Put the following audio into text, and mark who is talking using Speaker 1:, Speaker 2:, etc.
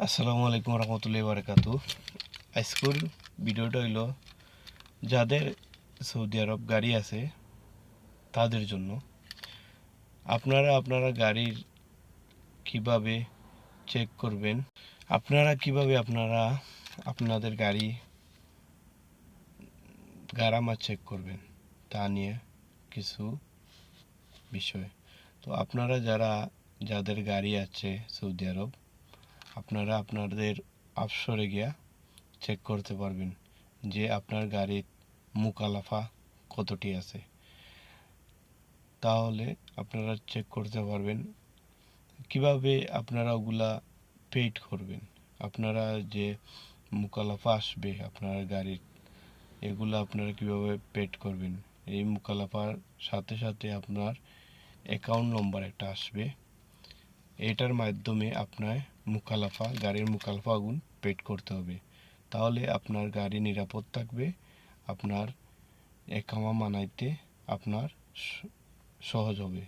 Speaker 1: আসসালামু আলাইকুম রহমতুল্লাহি বারাকাতু। আজকের ভিডিওটা হইল যাদের সৌদি আরব গাড়ি আছে তাদের জন্য। আপনারা গাড়ির কিভাবে চেক করবেন, আপনারা আপনাদের গাড়ি গারামা চেক করবেন তা নিয়ে কিছু বিষয়। তো আপনারা যাদের গাড়ি আছে সৌদি আরব, আপনারা আপনাদের অফশোরে গিয়া চেক করতে পারবেন যে আপনার গাড়ির মুকালাফা কতটি আছে। তাহলে আপনারা চেক করতে পারবেন কিভাবে আপনারা ওগুলা পেইড করবেন। আপনারা যে মুকালাফা আসবে আপনার গাড়ির, এগুলো আপনারা কিভাবে পেইড করবেন। এই মুকালাফার সাথে সাথে আপনার অ্যাকাউন্ট নম্বর একটা আসবে, এটার মাধ্যমে আপনার গাড়ির মুকালাফাগুলো পেইড করতে হবে। তাহলে আপনার গাড়ি নিরাপদ থাকবে, আপনার একামা মানাইতে আপনার সহজ হবে।